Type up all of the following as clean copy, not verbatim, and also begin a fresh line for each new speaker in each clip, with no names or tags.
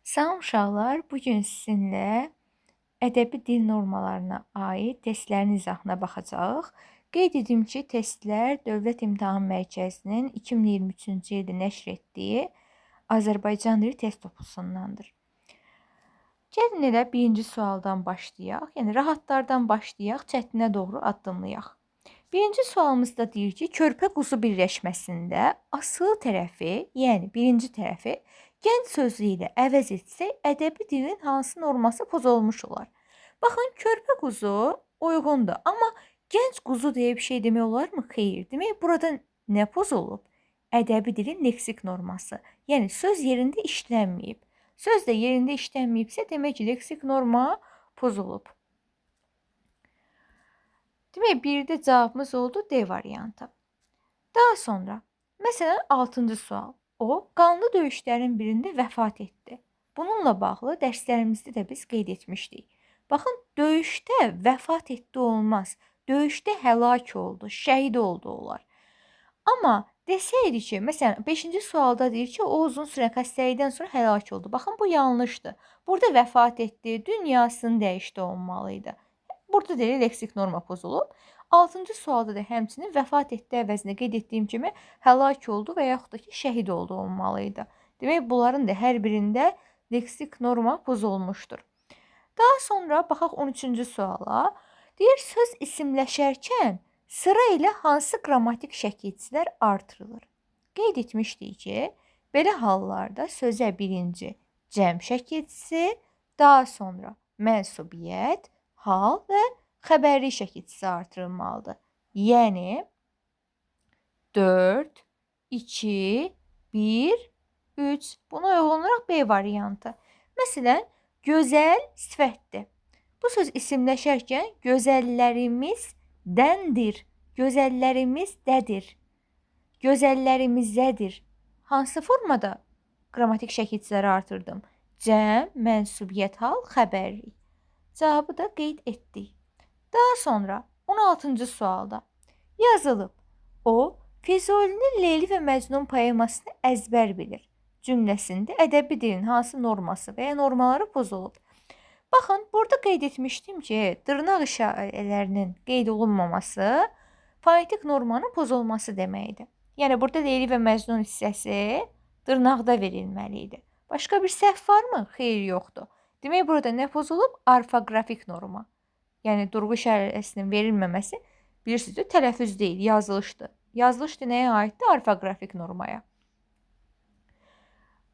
Salam uşaqlar, bu gün sizinlə ədəbi dil normalarına aid testlərin izahına baxacağıq. Qeyd edim ki, testlər Dövlət İmtahan Mərkəzinin 2023-cü ildə nəşr etdiyi Azərbaycan dili test toplusundandır. Gəlin elə birinci sualdan başlayaq. Yəni rahatlardan başlayaq, çətinə doğru addımlayaq. Birinci sualımızda deyir ki, körpə quzu birləşməsində asılı tərəfi, yəni birinci tərəfi gənc sözü ilə əvəz etsək, ədəbi dilin hansı norması pozulmuş olar? Baxın, körpə quzu uyğundur, amma gənc quzu deyə bir şey demək olarmı? Xeyr. Demək, burada nə pozulub? Ədəbi dilin leksik norması. Yəni söz yerində işlənməyib. Söz də yerində işlənməyibsə, demək ki, leksik norma pozulub. Demək, birdə cavabımız oldu D variantı. Daha sonra, məsələn, 6-cı sual. O, qanlı döyüşlərin birində vəfat etdi. Bununla bağlı dərslərimizdə də biz qeyd etmişdik. Baxın, döyüşdə vəfat etdi olmaz. Döyüşdə həlak oldu, şəhid oldu olar. Amma desəydi ki, məsələn, 5-ci sualda deyir ki, o uzun sürən xəstəlikdən sonra həlak oldu. Baxın, bu yanlışdır. Burada vəfat etdi, dünyasını dəyişdi olmalıydı. Burada deyil, leksik norma pozulub. 6-cı sualda da həmçinin vəfat etdi əvəzinə qeyd etdiyim kimi həlak oldu və yaxud da ki, şəhid oldu olmalıydı. Demək, bunların da hər birində leksik norma pozulmuşdur. Daha sonra baxaq 13-cü suala. Deyir, söz isimləşərkən sıra ilə hansı qrammatik şəkilçilər artırılır? Qeyd etmişdik ki, belə hallarda sözə birinci cəm şəkilçisi, daha sonra mənsubiyyət, hal və xəbərli şəkilçisi artırılmalıdır. Yəni 4, 2, 1, 3. Buna uyğun olaraq B variantı. Məsələn, gözəl sifətdir. Bu söz isimləşərkən gözəllərimizdəndir, gözəllərimizdədir, gözəllərimizdədir. Hansı formada qrammatik şəkilçiləri artırdım? Cəm, mənsubiyyət, hal, xəbərlik. Cavabı da qeyd etdik. Daha sonra 16-cı sualda yazılıb. O, Füzulinin Leyli və Məcnun poemasını əzbər bilir. Cümləsində ədəbi dilin hansı norması və ya normaları pozulub? Baxın, burada qeyd etmişdim ki, dırnaq işarələrinin qeyd olunmaması fonetik normanın pozulması deməkdir. Yəni, burada Leyli və Məcnun hissəsi dırnaqda verilməli idi. Başqa bir səhv varmı? Xeyr, yoxdur. Demək, burada nə pozulub? Orfoqrafik norma. Yəni, durğu işarəsinin verilməməsi, bilirsiniz, tələffüz deyil, yazılışdır. Yazılış nəyə aiddir? Orfoqrafik normaya.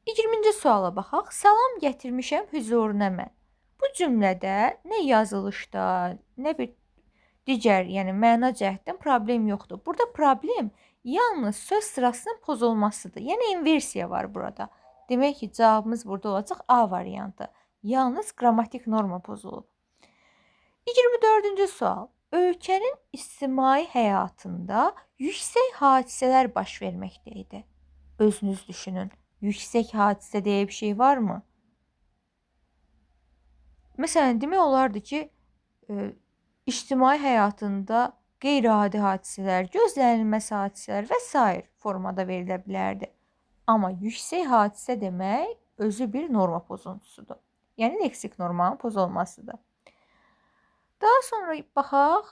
20-ci suala baxaq. Salam gətirmişəm hüzuruna mən. Bu cümlədə nə yazılışda, nə bir digər, yəni məna cəhətdən problem yoxdur. Burada problem yalnız söz sırasının pozulmasıdır. Yəni, inversiya var burada. Demək ki, cavabımız burada olacaq A variantı. Yalnız qrammatik norma pozulub. 24-cü sual. Ölkənin ictimai həyatında yüksək hadisələr baş verməkdə idi. Özünüz düşünün. Yüksək hadisə deyə bir şey varmı? Məsələn, demək olardı ki, ictimai həyatında qeyri-adi hadisələr, gözlənilməz hadisələr və s. formada verilə bilərdi. Amma yüksək hadisə demək özü bir norma pozuntusudur. Yəni, leksik normanın pozulmasıdır. Daha sonra baxaq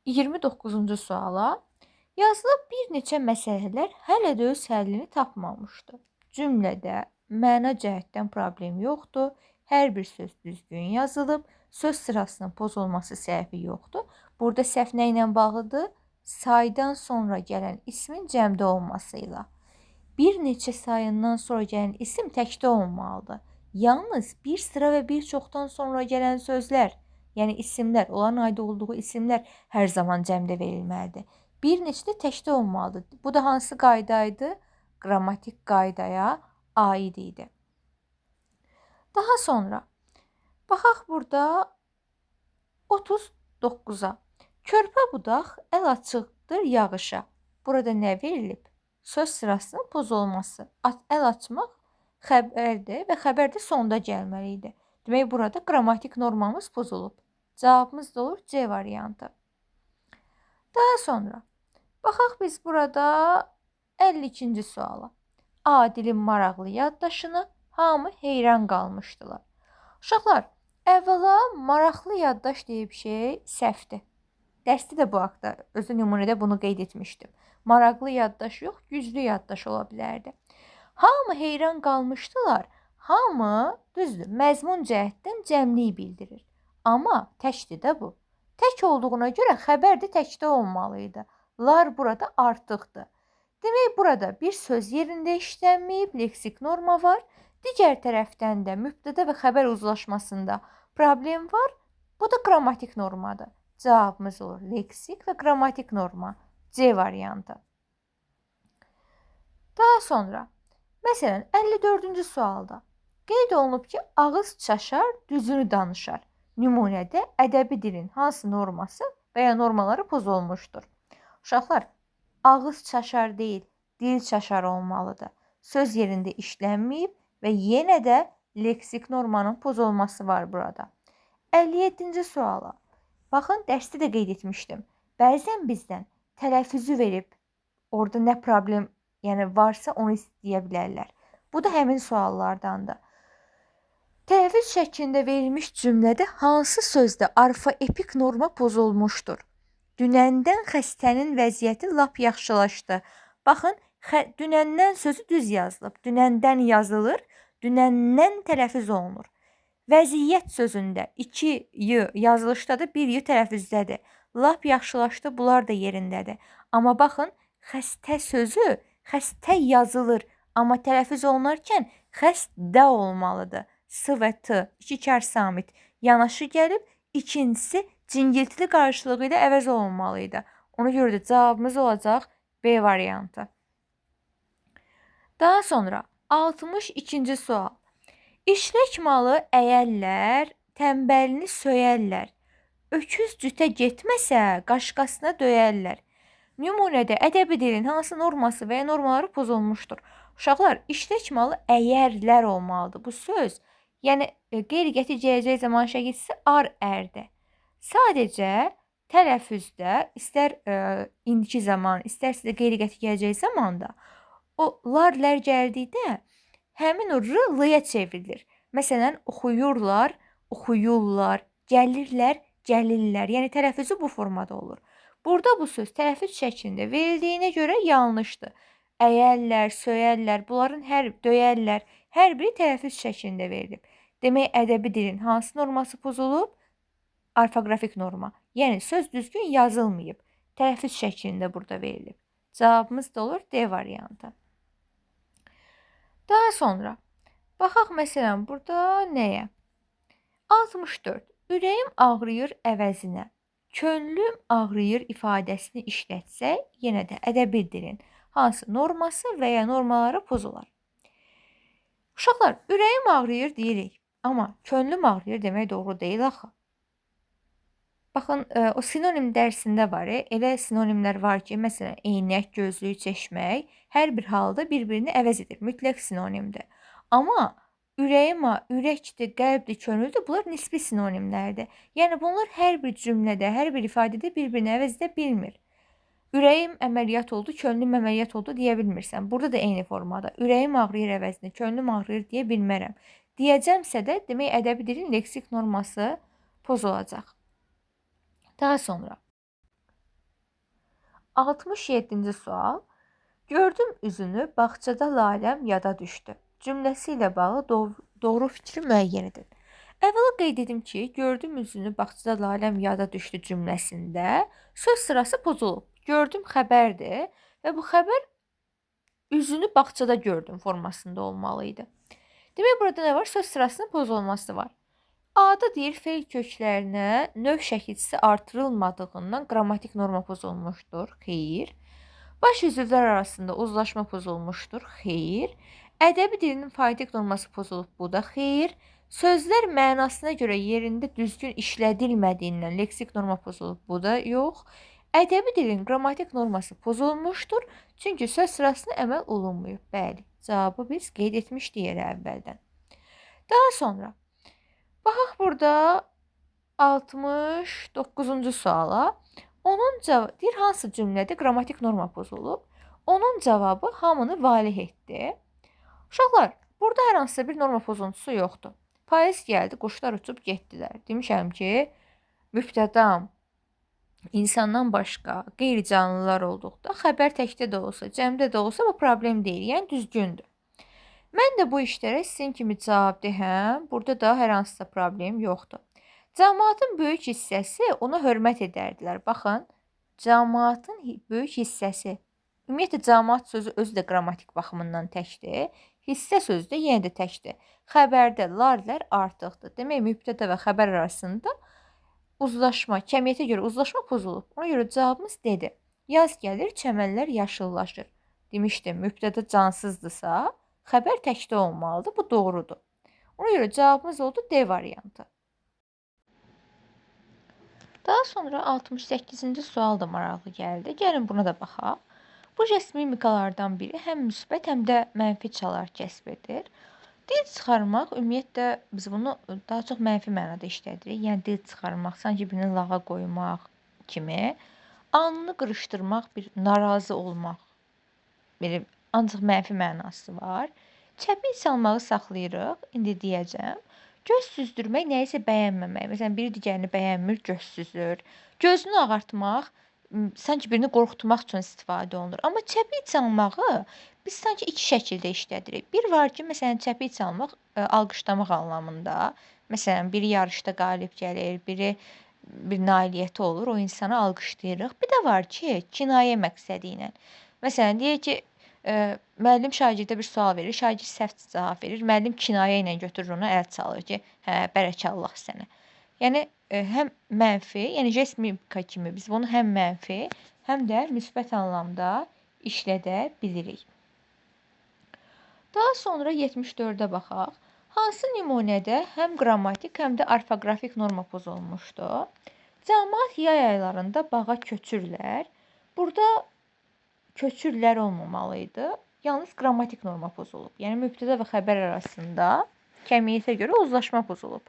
29-cu suala. Yazılıb bir neçə məsələlər hələ də öz həllini tapmamışdı. Cümlədə məna cəhətdən problem yoxdur. Hər bir söz düzgün yazılıb. Söz sırasının pozulması səhvi yoxdur. Burada səhv nə ilə bağlıdır? Saydan sonra gələn ismin cəmdə olmasıyla. Bir neçə sayından sonra gələn isim təkdə olmalıdır. Yalnız bir sıra və bir çoxdan sonra gələn sözlər, yəni isimlər, onların aid olduğu isimlər hər zaman cəmdə verilməlidir. Bir neçə də təkdə olmalıdır. Bu da hansı qaydaydı? Qrammatik qaydaya aid idi. Daha sonra baxaq burada 39-a. Körpə budaq əl açıqdır yağışa. Burada nə verilib? Söz sırasının pozulması. Əl açmaq xəbərdir və xəbər də sonda gəlməli idi. Demək, burada qrammatik normamız pozulub. Cavabımız da olur C variantı. Daha sonra baxaq biz burada 52-ci suala. Adilin maraqlı yaddaşını Hamı heyran qalmışdılar. Uşaqlar, əvvəla maraqlı yaddaş deyib şey səhvdir. Dərsdə də bu haqda özü nümunədə bunu qeyd etmişdim. Maraqlı yaddaş yox, güclü yaddaş ola bilərdi. Hamı heyran qalmışdılar. Hamı, düzdür, məzmun cəhətdən cəmlik bildirir. Amma təkdir də bu. Tək olduğuna görə xəbər də təkdə olmalıydı. Lar burada artıqdır. Demək, burada bir söz yerində işlənməyib, leksik norma var. Digər tərəfdən də mübtəda və xəbər uzlaşmasında problem var. Bu da qrammatik normadır. Cavabımız olur leksik və qrammatik norma. C variantı. Daha sonra, məsələn, 54-cü sualda qeyd olunub ki, ağız çaşar, düzünü danışar. Nümunədə ədəbi dilin hansı norması və ya normaları pozulmuşdur? Uşaqlar, ağız çaşar deyil, dil çaşar olmalıdır. Söz yerində işlənməyib və yenə də leksik normanın pozulması var burada. 57-ci suala. Baxın, dərsdə də qeyd etmişdim. Bəzən bizdən tələffüzü verib, orada nə problem varsa onu istəyə bilərlər. Bu da həmin suallardandır. Tələffüz şəklində verilmiş cümlədə hansı sözdə arfaepik norma pozulmuşdur? Dünəndən xəstənin vəziyyəti lap yaxşılaşdı. Baxın, dünəndən sözü düz yazılıb. Dünəndən yazılır, dünəndən tələffüz olunur. Vəziyyət sözündə 2 y yazılışdadır, 1 y tələffüzdədir. Lap yaxşılaşdı, bunlar da yerindədir. Amma baxın, xəstə sözü xəstə yazılır, amma tələffüz olunarkən xəstə olmalıdır. S və T, 2 kar samit yanaşı gəlib, ikincisi cingiltili qarşılığı ilə əvəz olunmalıydı. Ona görə də cavabımız olacaq B variantı. Daha sonra 62-ci sual. İşlək malı əyərlər, tənbəlini söyərlər. Öküz cütə getməsə, qaşqasına döyərlər. Nümunədə ədəbi dilin hansı norması və ya normaları pozulmuşdur? Uşaqlar, işlək malı əyərlər olmalıdır. Bu söz, qeyri-qəti gələcək zaman şəkilçisi ar-ərdir. Sadəcə tələffüzdə, istər indiki zaman, istərsə də qeyri-qəti gələcək zamanda o lar-lər gəldikdə həmin o r l-ya çevrilir. Məsələn, oxuyurlar, oxuyurlar, gəlirlər, gəlirlər. Yəni tələffüzü bu formada olur. Burada bu söz tələffüz şəklində verildiyinə görə yanlışdır. Əyərlər, söyərlər, bunların döyərlər, hər biri tələffüz şəklində verilib. Demək, ədəbi dilin hansı norması pozulub? Orfoqrafik norma. Yəni söz düzgün yazılmayıb. Tələffüz şəklində burada verilib. Cavabımız da olur D variantı. Daha sonra, baxaq məsələn burada nəyə? 64. Ürəyim ağrıyır əvəzinə. Könlüm ağrıyır ifadəsini işlətsək, yenə də ədəbi dilin hansı norması və ya normaları pozular. Uşaqlar, ürəyim ağrıyır deyirik, amma könlüm ağrıyır demək doğru deyil axı. Baxın, o sinonim dərsində var, elə sinonimlər var ki, məsələn, eynək, gözlük, çeşmək hər bir halda bir-birini əvəz edir, mütləq sinonimdir. Amma ürəyimə, ürəkdir, qəlbdir, könüldür, bunlar nisbi sinonimlərdir. Yəni, bunlar hər bir cümlədə, hər bir ifadədə bir-birini əvəz edə bilmir. Ürəyim əməliyyat oldu, könlüm əməliyyat oldu deyə bilmirsən. Burada da eyni formada. Ürəyim ağrıyır əvəzinə, könlüm ağrıyır deyə bilmərəm. Deyəcəmsə də, demək, ədəbi dilin leksik norması pozulacaq. Daha sonra 67-ci sual. Gördüm üzünü, bağçada laləm yada düşdü. Cümləsi ilə bağlı doğru fikri müəyyən edin. Əvvəla qeyd edim ki, gördüm üzünü, bağçada laləm yada düşdü cümləsində söz sırası pozulub. Gördüm xəbərdir və bu xəbər üzünü bağçada gördüm formasında olmalıydı. Demək, burada nə var? Söz sırasının pozulması var. A-da deyir, feil köklərinə növ şəkilçisi artırılmadığından qrammatik norma pozulmuşdur. Xeyr. Baş üzvlər arasında uzlaşma pozulmuşdur. Xeyr. Ədəbi dilinin fonetik norması pozulub. Bu da xeyr. Sözlər mənasına görə yerində düzgün işlədilmədiyindən leksik norma pozulub. Bu da yox. Ədəbi dilin qrammatik norması pozulmuşdur. Çünki söz sırasına əməl olunmuyub. Bəli, cavabı biz qeyd etmişdik elə əvvəldən. Daha sonra baxaq burada 69-cu suala. Onun cavabı, deyir, hansı cümlədə qrammatik norma pozulub? Onun cavabı hamını valeh etdi. Uşaqlar, Burada hər hansısa bir norma pozuntusu yoxdur. Payız gəldi, quşlar uçub getdilər. Demişəm ki, mübtədam insandan başqa qeyri-canlılar olduqda xəbər təkdə də olsa, cəmdə də olsa bu problem deyil, yəni düzgündür. Mən də bu işlərə sizin kimi cavabdehəm. Burada da hər hansısa problem yoxdur. Cəmaatın böyük hissəsi ona hörmət edərdilər. Baxın, cəmaatın böyük hissəsi. Ümumiyyətlə cəmaat sözü özü də qrammatik baxımından təkdir. Hissə sözü də yenə də təkdir. Xəbərdə larlər artıqdır. Demək, mübtəda və xəbər arasında uzlaşma, kəmiyyətə görə uzlaşma pozulub. Ona görə cavabımız D-dir. Yaz gəlir, çəmənlər yaşıllaşır. Demişdim, mübtəda cansızdırsa, xəbər təkdə olmalıdır. Bu doğrudur. Ona görə cavabımız oldu D variantı. Daha sonra 68-ci sual da maraqlı gəldi. Gəlin buna da baxaq. Bu jest mimikalardan biri həm müsbət, həm də mənfi çalar kəsb edir. Dil çıxarmaq, ümumiyyətlə biz bunu daha çox mənfi mənada işlədirik. Yəni dil çıxarmaq, sanki birini lağa qoymaq kimi, alnını qırışdırmaq, bir narazı olmaq. Belə ancaq mənfi mənası var. Çəpik çalmağı saxlayırıq. İndi deyəcəm. Göz süzdürmək, nəyisə bəyənməmək. Məsələn, biri digərini bəyənmir, göz süzür. Gözünü ağartmaq, sanki birini qorxutmaq üçün istifadə olunur. Amma çəpik çalmağı biz sanki iki şəkildə işlədirik. Bir var ki, məsələn, çəpik çalmaq alqışlamaq anlamında. Məsələn, biri yarışda qalib gəlir, biri bir nailiyyəti olur, o insanı alqışlayırıq. Bir də var ki, kinayə məqsədi ilə. Məsələn, deyək ki, müəllim şagirdə bir sual verir, şagird səhv cavab verir. Müəllim kinayə ilə götürür ona, əl çalır ki, hə, bərəkallah sənə. Yəni həm mənfi, yəni jest mimika kimi biz bunu həm mənfi, həm də müsbət anlamda işlədə bilirik. Daha sonra 74-də baxaq. Hansı nümunədə həm qrammatik, həm də orfoqrafik norma pozulmuşdu? Cəmaət yay aylarında bağa köçürlər. Burada köçürlər olmamalı idi. Yalnız qrammatik norma pozulub. Yəni mübtəda və xəbər arasında kəmiyyətə görə uzlaşma pozulub.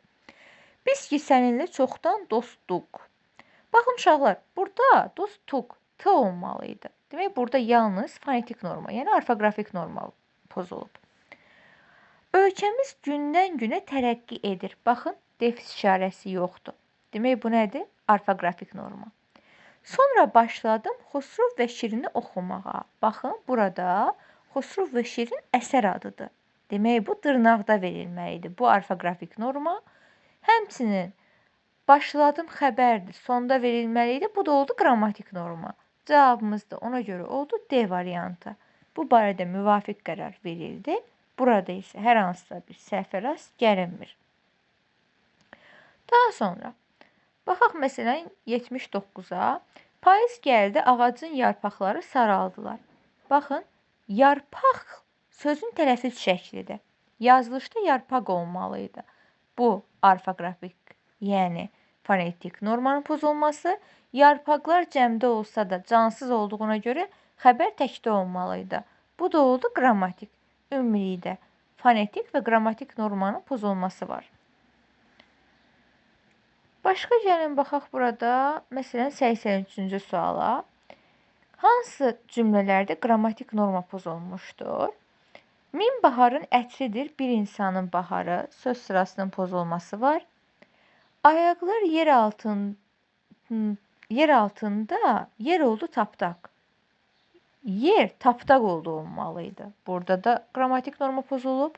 Biz ki səninlə çoxdan dostduq. Baxın uşaqlar, burada dostduq T olmalı idi. Demək, burada yalnız fonetik norma, yəni orfoqrafik norma pozulub. Ölkəmiz gündən günə tərəqqi edir. Baxın, defis işarəsi yoxdur. Demək, bu nədir? Orfoqrafik norma. Sonra başladım Xosrov və Şirini oxumağa. Baxın, burada Xosrov və Şirin əsər adıdır. Demək, bu dırnaqda verilməlidir. Bu orfoqrafik norma. Həmçinin başladım xəbərdir, sonda verilməli idi. Bu da oldu qrammatik norma. Cavabımız da ona görə oldu D variantı. Bu barədə müvafiq qərar verildi. Burada isə hər hansısa bir səhvə rast gəlinmir. Daha sonra baxaq məsələn 79-a. Payız gəldi, ağacın yarpaqları saraldılar. Baxın, yarpaq sözün tələffüz şəklidir. Yazılışda yarpaq olmalı idi. Bu orfoqrafik, yəni fonetik normanın pozulması. Yarpaqlar cəmdə olsa da cansız olduğuna görə xəbər təkdə olmalı idi. Bu da oldu qrammatik. Ümumilikdə fonetik və qrammatik normanın pozulması var. Başqa gəlin baxaq burada, məsələn 83-cü suala. Hansı cümlələrdə qrammatik norma pozulmuşdur? Min baharın ətridir, bir insanın baharı, söz sırasının pozulması var. Ayaqlar yer altında, yer oldu tapdaq. Yer tapdaq oldu olmalıydı. Burada da qrammatik norma pozulub.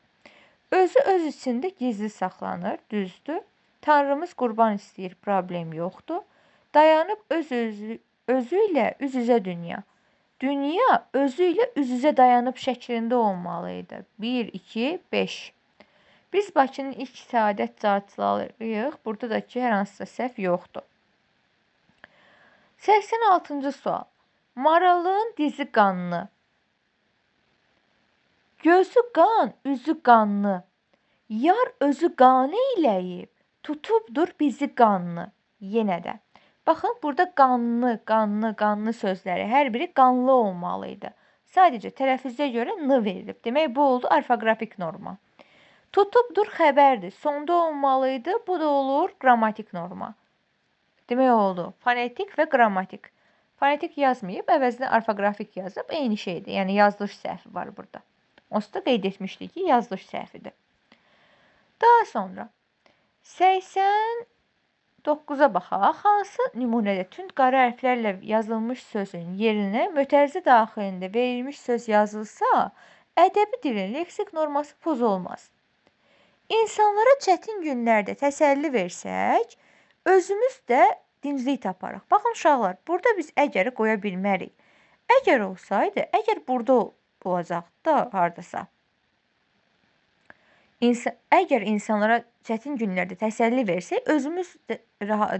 Özü öz içində gizli saxlanır, düzdür. Tanrımız qurban istəyir, problem yoxdur. Dayanıb özü ilə üz-üzə dünya. Dünya özü ilə üz-üzə dayanıb şəklində olmalı idi. 1, 2, 5. Biz Bakının ilk səadət carçılarıyıq. Burada da ki, hər hansısa səhv yoxdur. 86-cı sual. Maralın dizi qanlı. Gözü qan, üzü qanlı. Yar özü qan eyləyib, tutubdur bizi qanlı. Yenə də. Baxın, burada qanlı, qanlı, qanlı sözləri hər biri qanlı olmalı idi. Sadəcə tələffüzə görə n verilib. Demək, bu oldu orfoqrafik norma. Tutubdur xəbərdir. Sonda olmalı idi. Bu da olur qrammatik norma. Demək oldu fonetik və qrammatik. Fonetik yazmayıb, əvəzinə orfoqrafik yazıb, eyni şeydir. Yəni yazılış səhvi var burada. Onsuz da qeyd etmişdik ki, yazılış səhvidir. Daha sonra 89-a baxaq. Hansı nümunədə tünd qara hərflərlə yazılmış sözün yerinə mötərizə daxilində verilmiş söz yazılsa, ədəbi dilin leksik norması pozulmaz. İnsanlara çətin günlərdə təsəlli versək, özümüz də dinclik taparıq. Baxın uşaqlar, burada biz əgəri qoya bilmərik. Əgər olsaydı, əgər burada olacaqdı da hardasa. Əgər insanlara çətin günlərdə təsəlli versək, özümüz də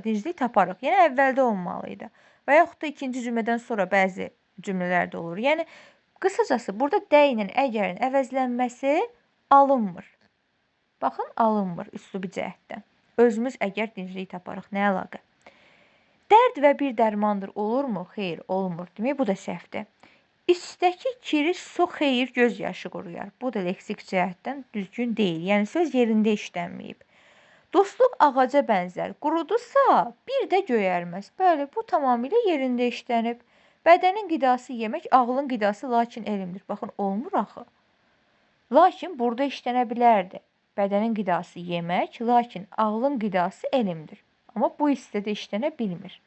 dinclik taparıq. Yəni əvvəldə olmalıydı. Və yaxud da ikinci cümlədən sonra bəzi cümlələrdə olur. Yəni qısacası burada də ilə əgərin əvəzlənməsi alınmır. Baxın, alınmır üslubi cəhətdən. Özümüz əgər dinclik taparıq, nə əlaqə? Dərd və bir dərmandır, olurmu? Xeyr, olmur. Demək, bu da səhvdir. İçdəki kiri su xeyir göz yaşı quruyar. Bu da leksik cəhətdən düzgün deyil. Yəni söz yerində işlənməyib. Dostluq ağaca bənzər. Qurudusa bir də göyərməz. Bəli, bu tamamilə yerində işlənib. Bədənin qidası yemək, ağlın qidası lakin elmdir. Baxın, olmur axı. Lakin burada işlənə bilərdi. Bədənin qidası yemək, lakin ağlın qidası elmdir. Amma bu hissədə işlənə bilmir.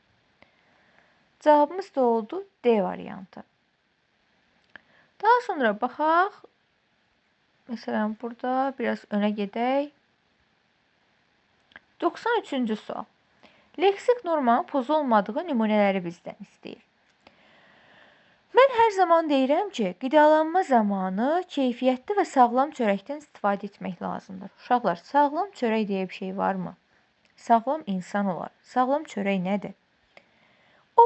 Cavabımız da oldu D variantı. Daha sonra baxaq. Məsələn, burada biraz önə gedək. 93-cü sual. Leksik normanın pozulmadığı nümunələri bizdən istəyir. Mən hər zaman deyirəm ki, qidalanma zamanı keyfiyyətli və sağlam çörəkdən istifadə etmək lazımdır. Uşaqlar, sağlam çörək deyə bir şey varmı? Sağlam insan olar. Sağlam çörək nədir? O,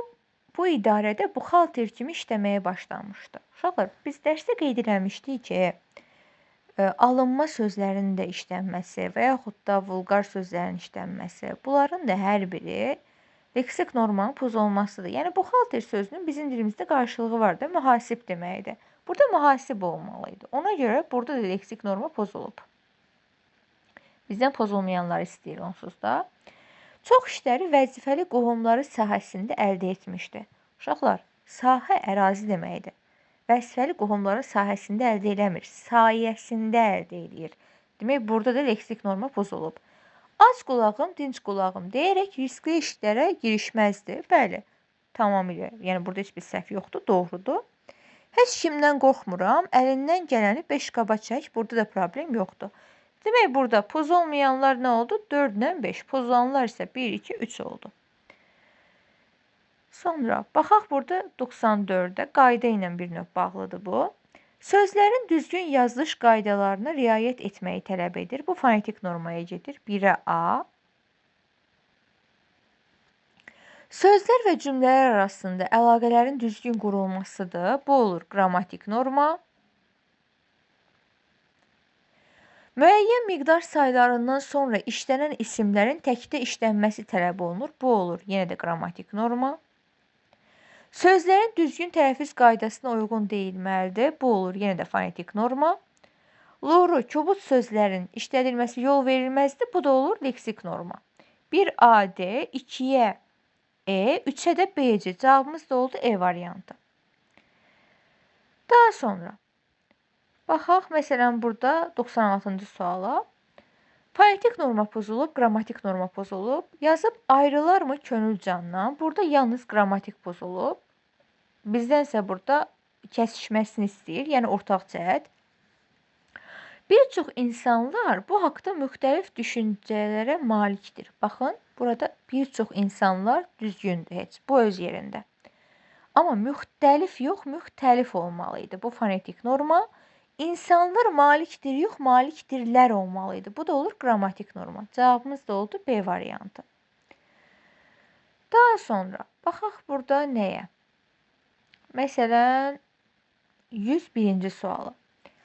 bu idarədə buxalter kimi işləməyə başlamışdı. Uşaqlar, biz dərsdə qeyd eləmişdik ki, alınma sözlərinin də işlənməsi və yaxud da vulqar sözlərin işlənməsi, bunların da hər biri leksik normanın pozulmasıdır. Yəni, buxalter sözünün bizim dilimizdə qarşılığı var da, mühasib deməkdir. Burada mühasib olmalıydı. Ona görə burada da leksik norma pozulub. Bizdən pozulmayanları istəyir onsuz da. Çox işləri vəzifəli qohumları sahəsində əldə etmişdi. Uşaqlar, sahə ərazi deməkdir. Vəzifəli qohumları sahəsində əldə eləmir, sayəsində əldə edir. Demək, burada da leksik norma pozulub. Ac qulağım, dinc qulağım deyərək riskli işlərə girişməzdi. Bəli, tamamilə. Yəni, burada heç bir səhv yoxdur, doğrudur. Heç kimdən qorxmuram, əlindən gələni 5 qaba çək, burada da problem yoxdur. Demək, burada pozulmayanlar nə oldu? 4-lə 5. Pozulanlar isə 1, 2, 3 oldu. Sonra, baxaq burada 94-də qayda ilə bir növ bağlıdır bu. Sözlərin düzgün yazılış qaydalarına riayət etməyi tələb edir. Bu fonetik normaya gedir. 1-ə A. Sözlər və cümlələr arasında əlaqələrin düzgün qurulmasıdır. Bu olur qrammatik norma. Müəyyən miqdar saylarından sonra işlənən isimlərin təkdə işlənməsi tələb olunur. Bu olur yenə də qrammatik norma. Sözlərin düzgün tələffüz qaydasına uyğun deyilməlidir. Bu olur yenə də fonetik norma. Loru, kobud sözlərin işlədilməsi yol verilməzdir. Bu da olur leksik norma. 1A, D, 2-yə E, 3-ə də B-ci. Cavabımız da oldu E variantı. Daha sonra baxaq, məsələn, burada 96-cı suala. Fonetik norma pozulub, qrammatik norma pozulub. Yazıb ayrılarmı könül candan? Burada yalnız qrammatik pozulub. Bizdən isə burada kəsişməsini istəyir, yəni ortaq cəhət. Bir çox insanlar bu haqda müxtəlif düşüncələrə malikdir. Baxın, burada bir çox insanlar düzgündür heç, bu öz yerində. Amma müxtəlif yox, müxtəlif olmalıydı. Bu fonetik norma. İnsanlar malikdir, yox, malikdirlər olmalıydı. Bu da olur qrammatik norma. Cavabımız da oldu B variantı. Daha sonra baxaq burada nəyə? Məsələn, 101-ci sualı.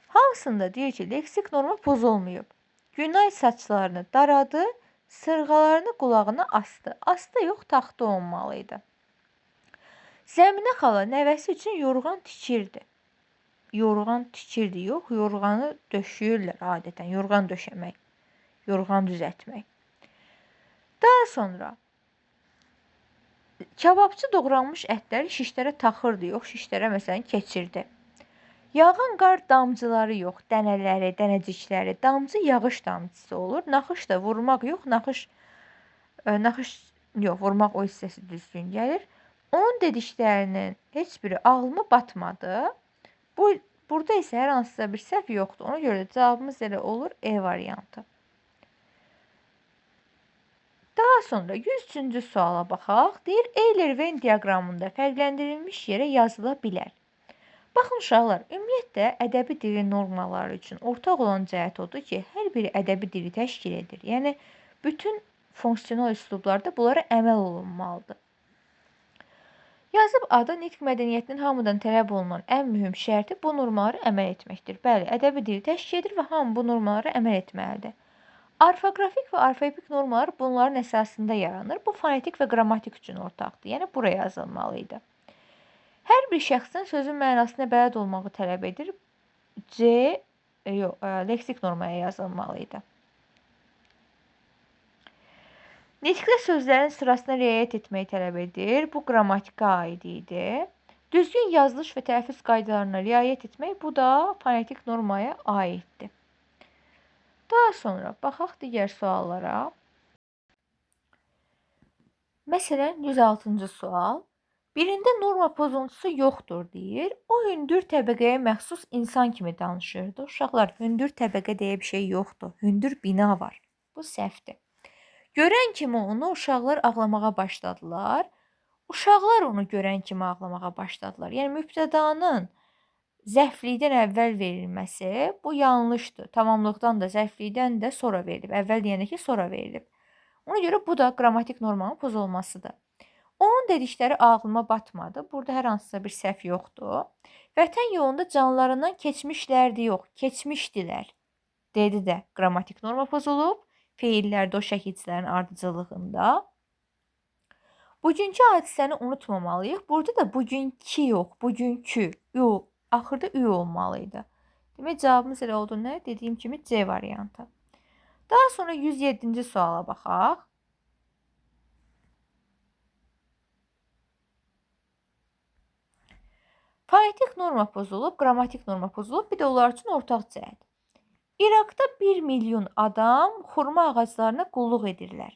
Hansında deyir ki, leksik norma pozulmayıb? Günay saçlarını daradı, sırğalarını qulağına astı. Astı yox, taxta olmalıydı. Zəminə xala nəvəsi üçün yorğan tikirdi. Yorğan tikirdi, yox, yorğanı döşüyürlər adətən. Yorğan döşəmək, yorğan düzəltmək. Daha sonra kababçı doğranmış ətləri şişlərə taxırdı, yox, şişlərə məsələn keçirdi. Yağan qar damcıları yox, dənələri, dənəcikləri. Damcı yağış damcısı olur. Naxış da vurmaq yox, naxış yox, vurmaq o hissəsi düzgün gəlir. Onun dediklərinin heç biri ağlıma batmadı. Burada isə hər hansısa bir səhv yoxdur. Ona görə də cavabımız elə olur E variantı. Daha sonra 103-cü suala baxaq. Deyir, Euler-Venn diaqramında fərqləndirilmiş yerə yazıla bilər. Baxın uşaqlar, ümumiyyətlə ədəbi dilin normaları üçün ortaq olan cəhət odur ki, hər biri ədəbi dili təşkil edir. Yəni bütün fonksiyanal üslublarda bunlara əməl olunmalıdır. Yazıb adı nitq mədəniyyətinin hamıdan tələb olunan ən mühüm şərti bu normaları əməl etməkdir. Bəli, ədəbi dili təşkil edir və hamı bu normaları əməl etməlidir. Orfoqrafik və orfoepik normalar bunların əsasında yaranır. Bu fonetik və qrammatik üçün ortaqdır. Yəni buraya yazılmalı idi. Hər bir şəxsin sözün mənasına bələd olmağı tələb edir. Leksik normaya yazılmalı idi. Nitqdə sözlərin sırasına riayət etməyi tələb edir. Bu qrammatikə aid idi. Düzgün yazılış və tələffüz qaydalarına riayət etmək, bu da fonetik normaya aiddir. Daha sonra baxaq digər suallara. Məsələn, 106-cı sual. Birində norma pozuntusu yoxdur deyir. O hündür təbəqəyə məxsus insan kimi danışırdı. Uşaqlar, hündür təbəqə deyə bir şey yoxdur. Hündür bina var. Bu səhvdir. Görən kimi onu uşaqlar ağlamağa başladılar. Uşaqlar onu görən kimi ağlamağa başladılar. Yəni mübtədanın zərflikdən əvvəl verilməsi bu yanlışdır. Tamamlıqdan da, zərflikdən də sonra verilib. Əvvəl deyəndə ki, sonra verilib. Ona görə bu da qrammatik normanın pozulmasıdır. Onun dedikləri ağlıma batmadı. Burada hər hansısa bir səhv yoxdur. Vətən yolunda canlarından keçmişlərdi yox, keçmişdilər. Dedi də qrammatik norma pozulub. Feillərdə o şəkilçilərin ardıcıllığında. Bugünkü hadisəni unutmamalıyıq. Burada da bugünkü yox, bugünkü. Yox, axırda ü olmalıydı. Demək cavabımız elə oldu nə? Dediyim kimi C variantı. Daha sonra 107-ci suala baxaq. Fonetik norma pozulub, qrammatik norma pozulub, bir də onlar üçün ortaq cəhət. İraqda 1 milyon adam xurma ağaclarına qulluq edirlər.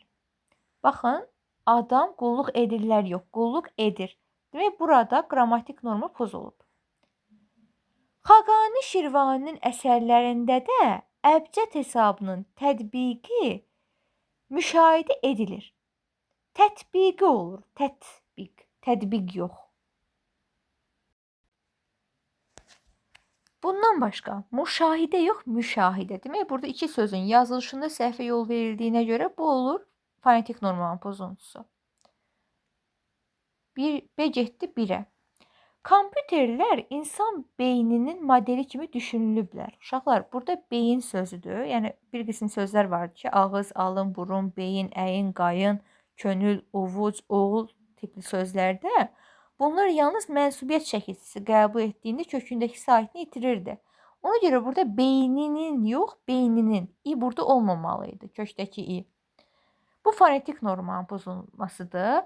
Baxın, adam qulluq edirlər yox, qulluq edir. Demək, burada qrammatik norma pozulub. Xaqani Şirvaninin əsərlərində də əbcəd hesabının tətbiqi müşahidə edilir. Tətbiqi olur, tətbiq yox. Bundan başqa müşahidə yox, müşahidə. Demək, burada iki sözün yazılışında səhvə yol verildiyinə görə bu olur fonetik normanın pozuntusu. B getdi 1-ə. Kompüterlər insan beyninin modeli kimi düşünülüblər. Uşaqlar, burada beyin sözüdür. Yəni, bir qism sözlər var ki, ağız, alın, burun, beyin, əyin, qayın, könül, ovuc, oğul tipli sözlərdə bunlar yalnız mənsubiyyət şəkilçisi qəbul etdiyində kökündəki sahibini itirirdi. Ona görə burada beyninin yox, beyninin. İ burada olmamalıydı, kökdəki i. Bu fonetik normanın pozulmasıdır.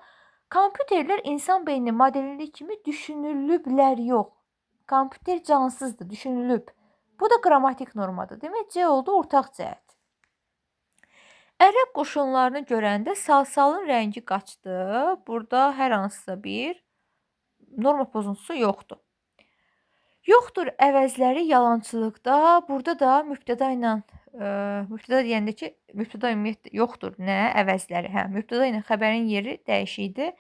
Kompüterlər insan beynini modeli kimi düşünülüblər yox. Kompüter cansızdır, düşünülüb. Bu da qrammatik normadır. Demək, C oldu ortaq cəhət. Ərəb qoşunlarını görəndə salsalın rəngi qaçdı. Burada hər hansısa bir norma pozuntusu yoxdur. Yoxdur əvəzləri yalançılıqda. Burada da mübtəda ilə mübtəda deyəndə ki, mübtəda ümumiyyətlə yoxdur. Nə? Əvəzləri. Mübtəda ilə xəbərin yeri dəyişikdir.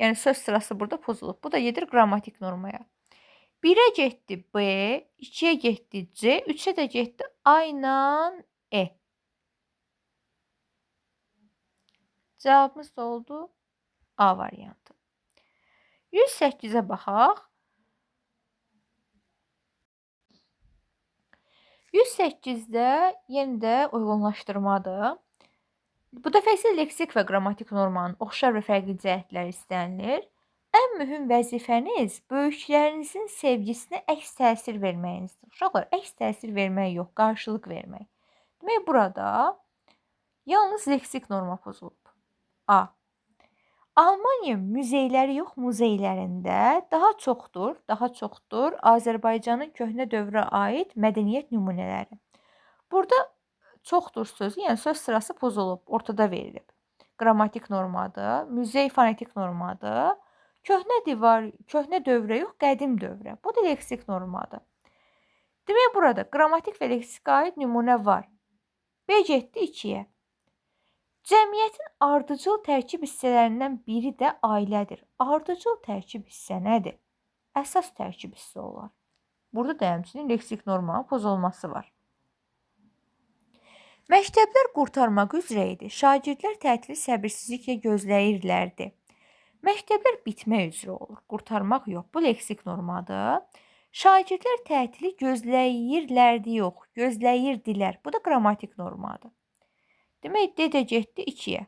Yəni söz sırası burada pozulub. Bu da gedir qrammatik normaya. 1-ə getdi B, 2-yə getdi C, 3-ə də getdi A ilə E. Cavabımız da oldu A variantı. 108-ə baxaq. 108-də yenə də uyğunlaşdırmadır. Bu dəfə isə leksik və qrammatik normanın oxşar və fərqli cəhətləri istənilir. Ən mühüm vəzifəniz böyüklərinizin sevgisinə əks təsir verməyinizdir. Uşaqlar, əks təsir vermək yox, qarşılıq vermək. Demək, burada yalnız leksik norma pozulub. A. Almanya müzeyləri yox, muzeylərində daha çoxdur Azərbaycanın köhnə dövrə aid mədəniyyət nümunələri. Burada çoxdur sözü, yəni söz sırası pozulub, ortada verilib. Qrammatik normadır, müzey fonetik normadır. Köhnə dövrə yox, qədim dövrə. Bu da leksik normadır. Demək burada qrammatik və leksikə aid nümunə var. B getdi 2-yə. Cəmiyyətin ardıcıl tərkib hissələrindən biri də ailədir. Ardıcıl tərkib hissə nədir? Əsas tərkib hissə olar. Burada da həmçinin leksik normanın pozulması var. Məktəblər qurtarmaq üzrə idi. Şagirdlər tətili səbirsizliklə gözləyirlərdi. Məktəblər bitmək üzrə olur. Qurtarmaq yox. Bu leksik normadır. Şagirdlər tətili gözləyirlərdi yox. Gözləyirdilər. Bu da qrammatik normadır. Demək, D də getdi 2-yə.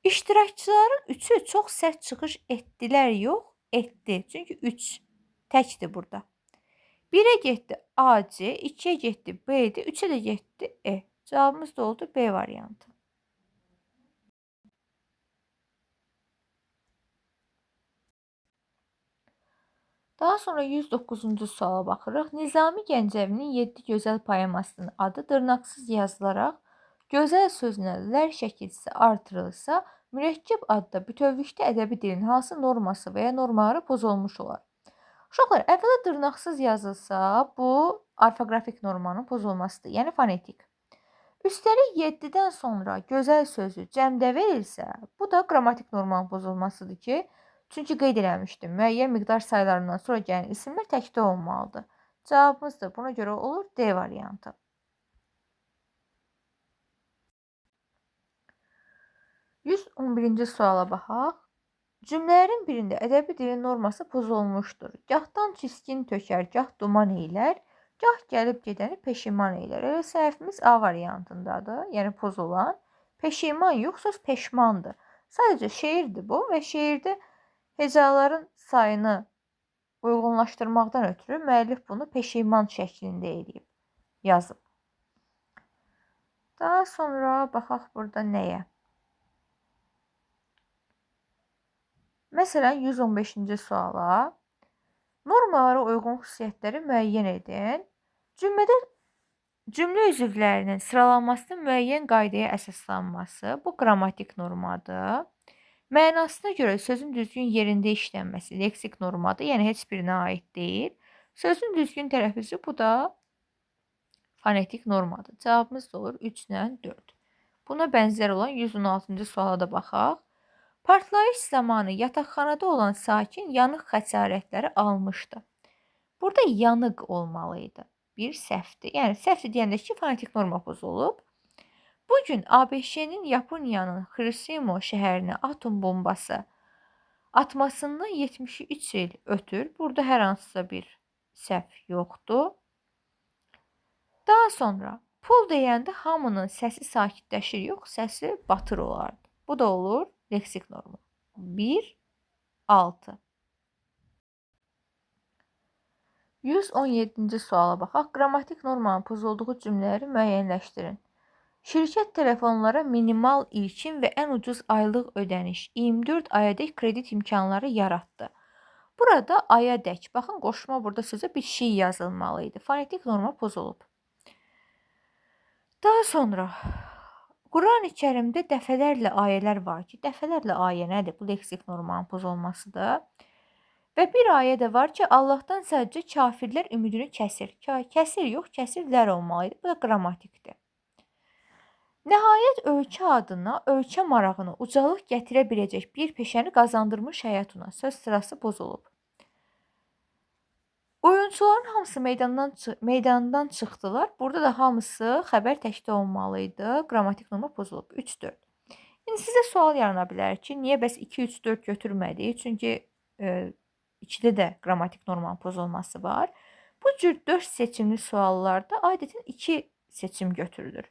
İştirakçıların üçü çox sərt çıxış etdilər yox, etdi. Çünki 3 təkdir burada. 1-ə getdi A, C, 2-yə getdi B, 3-ə də getdi E. Cavabımız da oldu B variantı. Daha sonra 109-cu suala baxırıq. Nizami Gəncəvinin 7 gözəl poemasının adı dırnaqsız yazılaraq gözəl sözünə lər şəkilsi artırılsa, mürəkkəb adda bütövlükdə ədəbi dilin hansı norması və ya normaları pozulmuş olar? Uşaqlar, əvvəla dırnaqsız yazılsa, bu orfoqrafik normanın pozulmasıdır, yəni fonetik. Üstəlik 7-dən sonra gözəl sözü cəmdə verilsə, bu da qrammatik normanın pozulmasıdır ki, çünki qeyd eləmişdim, müəyyən miqdar saylarından sonra gələn isimlər təkdə olmalıdır. Cavabımız da buna görə olur D variantı. 111-ci suala baxaq. Cümlələrin birində ədəbi dilin norması pozulmuşdur. Gahdan çiskin tökər, gah duman eylər, gah gəlib gedəni peşiman eylər. Elə səhvimiz A variantındadır, yəni pozulan. Peşiman yox, söz peşmandır. Sadəcə şeirdir bu və şeirdə hecaların sayını uyğunlaşdırmaqdan ötürü müəllif bunu peşiman şəklində eləyib, yazıb. Daha sonra baxaq burada nəyə? Məsələn, 115-ci suala normalara uyğun xüsusiyyətləri müəyyən edin. Cümlə üzvlərinin sıralanmasının müəyyən qaydaya əsaslanması, bu qrammatik normadır. Mənasına görə sözün düzgün yerində işlənməsi leksik normadır, yəni heç birinə aid deyil. Sözün düzgün tələffüzü, bu da fonetik normadır. Cavabımız da olur 3-lə 4. Buna bənzər olan 116-cı suala da baxaq. Partlayış zamanı yataqxanada olan sakin yanıq xəsarətləri almışdı. Burada yanıq olmalıydı. Bir səhvdir. Yəni səhvdir deyəndə ki, fonetik norma pozulub. Bugün ABŞ-nin Yaponiyanın Hiroşima şəhərinə atom bombası atmasından 73 il ötür. Burada hər hansısa bir səhv yoxdur. Daha sonra pul deyəndə hamının səsi sakitləşir yox, səsi batır olardı. Bu da olur leksik norma. 1, 6. 117-ci suala baxaq. Qrammatik normanın pozulduğu cümlələri müəyyənləşdirin. Şirkət telefonlara minimal ilkin və ən ucuz aylıq ödəniş 24 ayadək kredit imkanları yaratdı. Burada ayadək, baxın qoşma burada sözə bir şey yazılmalıydı. Fonetik norma pozulub. Daha sonra Quran-ı Kərimdə dəfələrlə ayələr var ki, dəfələrlə ayə nədir? Bu leksik normanın pozulmasıdır. Və bir ayə də var ki, Allahdan sadəcə kafirlər ümidini kəsir. Kəsir yox, kəsirlər olmalıydı. Bu da qrammatikdir. Nəhayət ölkə adına, ölkə marağına ucalıq gətirə biləcək bir peşəni qazandırmış həyat ona. Söz sırası pozulub. Oyunçuların hamısı meydandan çıxdılar. Burada da hamısı xəbər təkdə olmalıydı. Qrammatik norma pozulub. 3-4. İndi sizə sual yarana bilər ki, niyə bəs 2-3-4 götürmədik? Çünki 2-də də qrammatik normanın pozulması var. Bu cür 4 seçimli suallarda adətən 2 seçim götürülür.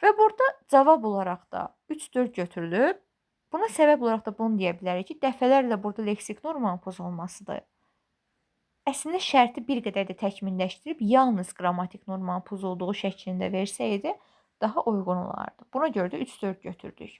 Və burada cavab olaraq da 3-4 götürülüb. Buna səbəb olaraq da bunu deyə bilərik ki, dəfələrlə burada leksik normanın pozulmasıdır. Əslində şərti bir qədər də təkmilləşdirib yalnız qrammatik normanın pozulduğu şəklində versəydi daha uyğun olardı. Buna görə də 3-4 götürdük.